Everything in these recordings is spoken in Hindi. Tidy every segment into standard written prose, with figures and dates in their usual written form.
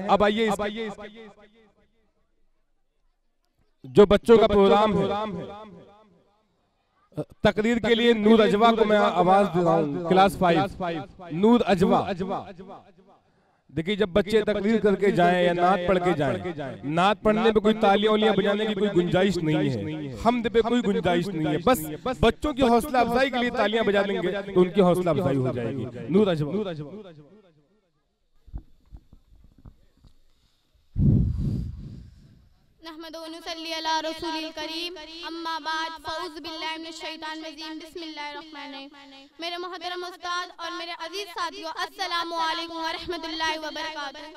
अब आइए जो बच्चों का प्रोग्राम है तकरीर के लिए नूर अजवा को मैं आवाज दे रहा हूँ। क्लास 5 नूर अजवा। देखिए जब बच्चे तकरीर करके जाएं या नात पढ़ के जाएं, नात पढ़ने में कोई तालियां उलियां बजाने की कोई गुंजाइश नहीं है, हमद पे कोई गुंजाइश नहीं है। बस बच्चों की हौसला अफजाई के लिए तालियां बजा देंगे तो उनकी हौसला अफजाई हो जाएगी। नूर अजवा। नहमदु व नुसल्ली अला रसूलिल करीम अम्मा बाद फ़ऊज़ु बिल्लाहि मिनश शैतानिर रजीम बिस्मिल्लाहिर रहमानिर रहीम। मेरे मोहतरम उस्ताद और मेरे अजीज साथियों, अस्सलामु अलैकुम व रहमतुल्लाहि व बरकातुहू।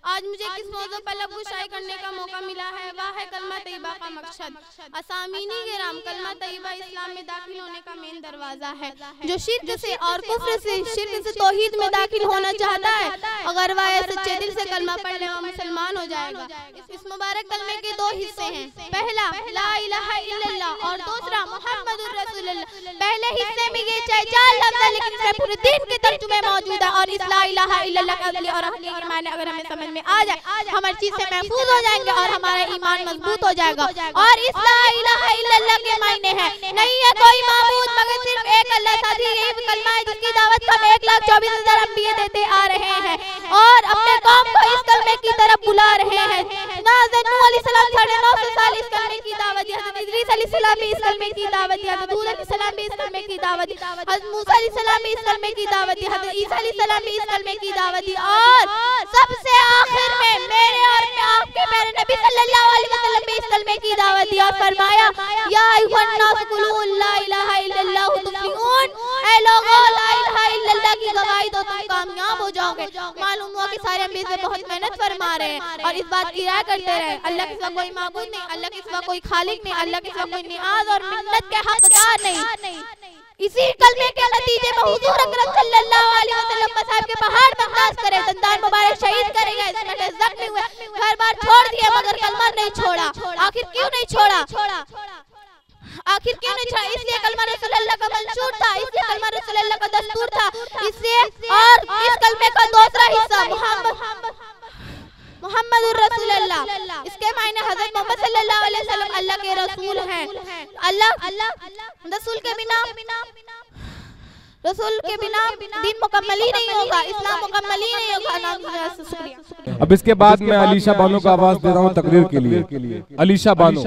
आज मुझे किस मौजू पर लफ्ज़गुशाई करने का मौका मिला है, वह है कलमा तैयबा का मकसद। असामीनी किराम, कलमा तैयबा इस्लाम में दाखिल होने का मेन दरवाज़ा है। जो शिर्क से और कुफ्र से, शिर्क से तौहीद में दाखिल होना चाहता है, अगर वह सच्चे दिल से कलमा पढ़ ले वह मुसलमान हो जाएगा। इस मुबारक कलमे के दो हिस्से हैं, पहला ला इलाहा इल्लल्लाह और दूसरा मुहम्मदुर रसूलुल्लाह। पहले हिस्से में ये चार लफ्ज़ है, लेकिन इसमें पूरे दीन के तर्जुमे मौजूद है। और इस ला इलाहा इल्लल्लाह का असली और हकीकी माने अगर हमें समझ में आ जाए, हम हर चीज से महफूज हो जाएंगे और हमारा ईमान मजबूत हो जाएगा। और इस ला इलाहा इल्लल्लाह के मायने हैं, नहीं है कोई माबूद मगर सिर्फ एक अल्लाह। साथी यही कलमा है जिसकी दावत हम 1,24,000 अंबिया देते आ रहे हैं और अपने कौम को इस कलमे की तरफ बुला रहे हैं। हज़रत नूह अलैहिस्सलाम 950 साल इस कलमे की दावत दी, हज़रत इदरीस अलैहिस्सलाम भी इस कलमे की दावत दी, हज़रत हूद अलैहिस्सलाम भी इस कलमे की दावत दी, हज़रत मूसा अलैहिस्सलाम भी इस कलमे की दावत दी, हज़रत ईसा अलैहिस्सलाम भी इस कलमे की दावत दी। और सबसे आखिर में मेरे और आपके प्यारे नबी सल्लल्लाहु अलैहि वसल्लम भी इस कलमे की दावत दी और फरमाया या अय्युहन नास कुलू ला इलाहा इल्लल्लाह तुफ्लिहून। ऐ लोगों, ला इलाहा इल्लल्लाह की गवाही दो, तुम कामयाब हो जाओगे। मालूम हुआ कि सारे अंबिया से बहुत मेहनत फरमा रहे हैं और इस बात की राय करते रहे अल्लाह के सिवा कोई माबूद नहीं, अल्लाह के सिवा कोई खालिक नहीं, अल्लाह के सिवा कोई नियाज और मिन्नत के हकदार नहीं। इसी कलमे के नतीजे में हुजूर अकरम सल्लल्लाहु अलैहि वसल्लम मसाहब के पहाड़ बर्दाश्त करे, दंदान मुबारक शहीद करेगा, इसमें जख्मी हुए, घर बार छोड़ दिए मगर कलमा नहीं छोड़ा। आखिर क्यों नहीं छोड़ा? आखिर क्यों नहीं छोड़ा? इसलिए कलमा रसूलुल्लाह का मंशूर था, इसलिए कलमा रसूलुल्लाह का दस्तूर था, इसलिए। और इस कलमे का दूसरा हिस्सा मुहम्मदुर रसूलुल्लाह, इसके मायने हज़रत मोहम्मद सल्लल्लाहु अलैहि वसल्लम अल्लाह के रसूल हैं। अल्लाह रसूल के बिना दीन मुकम्मल ही नहीं होगा, इस्लाम मुकम्मल ही नहीं होगा। शुक्रिया। अब इसके बाद मैं अलीशा बानो को आवाज दे रहा हूँ तकरीर के लिए। Alisha Bano.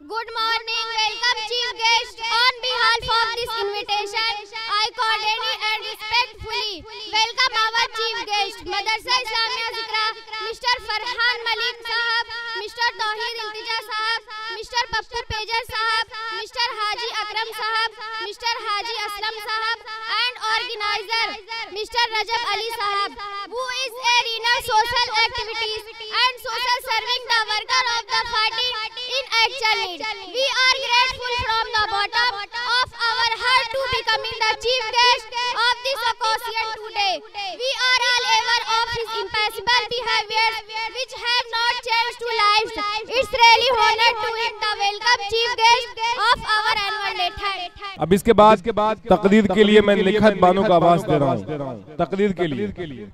Good morning, welcome chief guest. On behalf of this invitation, I cordially and respectfully welcome our chief guest, Madrasa Islamia Zikra, Mr. Farhan Malik Sahab, Mr. Tauhid Iltija Sahab, Mr. Pappu Pejar Sahab, Mr. Haji Akram Sahab, Mr. Haji Aslam Sahab, and organizer Mr. Rajab Ali Sahab, who is a renowned social activities and social serving the worker of the party in actual need. We are grateful from the bottom of our heart to becoming the chief guest of this occasion today. We are all aware of his impassible behaviors which have not changed to lives. It's really honored to him the welcome chief guest of our annual day. अब इसके बाद तकरीर के लिए मैं निखत बानो को आवाज दे रहा हूँ तकरीर के लिए।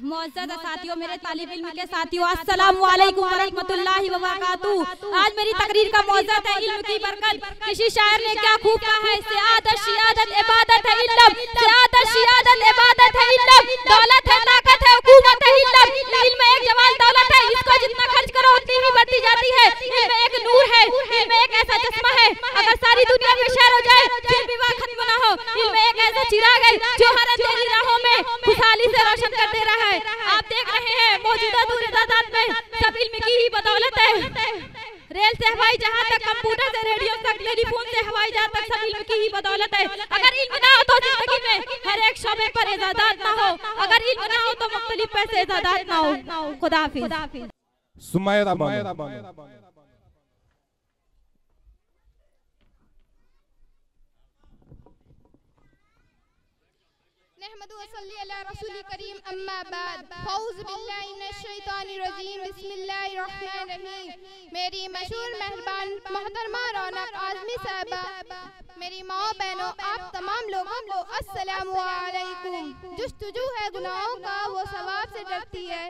मौजूदा साथियों, मेरे तालिब इल्म के साथियों, अस्सलामु अलैकुम व रहमतुल्लाहि व बरकातुहू। आज मेरी तकरीर का मौजूद है इल्म की बरकत। किसी शायर ने क्या खूब कहा है, सियादत शियादत इबादत है इल्म, सियादत शियादत इबादत है इल्म, दौलत है ताकत है हुकूमत है इल्म। इल्म एक जवाल दौलत है, इसको जितना खर्च करो उतनी ही बढ़ती जाती है। इल्म एक नूर है, इल्म एक ऐसा चश्मा है, अगर सारी दुनिया में शहर हो जाए फिर भी वह खत्म न हो। इल्म एक ऐसा चिराग है जो हर अंधेरी राहों में खुशहाली से रोशन कर दे रहा है। आप देख रहे हैं मौजूदा दूर इजादात में सब इल्म की ही बदौलत है। रेल से हवाई जहाज तक, कंप्यूटर से रेडियो तक, टेलीफोन से हवाई जहाज तक सब इल्म की ही बदौलत है। अगर इल्म ना हो तो जिंदगी में हर एक शोबे पर इजादात ना हो, अगर इल्म ना हो तो मुख्तलिफ पैसे इजादात ना हो। खुदा हाफिज। सुमायरा बानो। नहमदु व सल्ली अला रसूल करीम अम्मा बाद फौज बिल्लाहि मिनश शैतानिर रजीम बिस्मिल्लाहिर रहमानिर रहीम। मेरी मशहूर मेहरबान मोहतरमा रौनक आज़मी साहिबा, मेरी माँ बहनों, आप तमाम लोगों को अस्सलामु अलैकुम। जुस्तुजू है गुनाहों का वो सवाब से डरती है,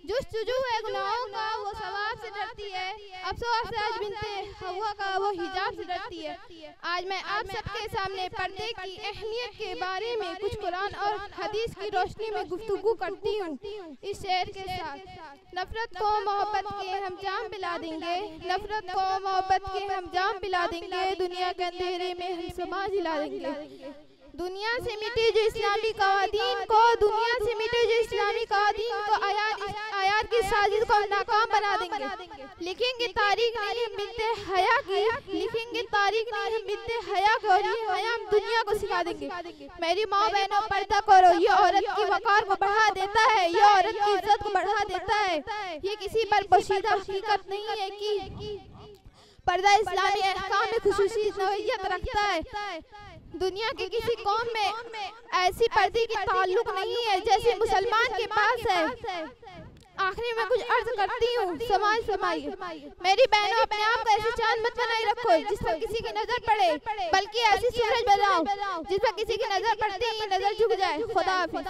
जुस्तुजू है गुनाहों का वो सवाब से डरती है। अफसोस है आज बिनते हवा का वो हिजाब से डरती है। आज मैं आप सबके सामने पर्दे की अहमियत के बारे में कुछ कुरान और हदीस की रोशनी में गुफ्तगू करती हूँ। इस शेर के साथ नफरत को मोहब्बत के हम जाम पिला देंगे, नफरत को मोहब्बत के हम जाम पिला देंगे, दुनिया के अंधेरे में हम समाज हिला देंगे। दुनिया से मिटे जो इस्लामी कवानीन को, दुनिया से मिटे जो इस्लामी कवानीन को, आयात की साजिश को नाकाम बना देंगे। लिखेंगे तारीख नहीं हम मिलते हया की, लिखेंगे तारीख नहीं हम मिलते हया की, और ये हया हम दुनिया को सिखा देंगे। मेरी माँ बहनों, पर्दा करो, ये औरत की वकार को बढ़ा देता है, ये औरत की इज्जत को बढ़ा देता है। ये किसी पर पोशीदा हकीकत नहीं है कि पर्दा इस्लामी अहकाम में खुसूसी नौइयत रखता है। दुनिया के किसी कौम में ऐसी पर्दे की ताल्लुक नहीं है जैसे मुसलमान के पास है। आखिरी में कुछ अर्ज करती हूँ, समाज समाइए। मेरी बहनों, अपने आप को ऐसी चांद मत बनाए रखो जिस पर किसी की नजर पड़े, बल्कि ऐसी सूरज बनाओ जिस पर किसी की नजर पड़ती ही नजर झुक जाए। खुदा हाफिज।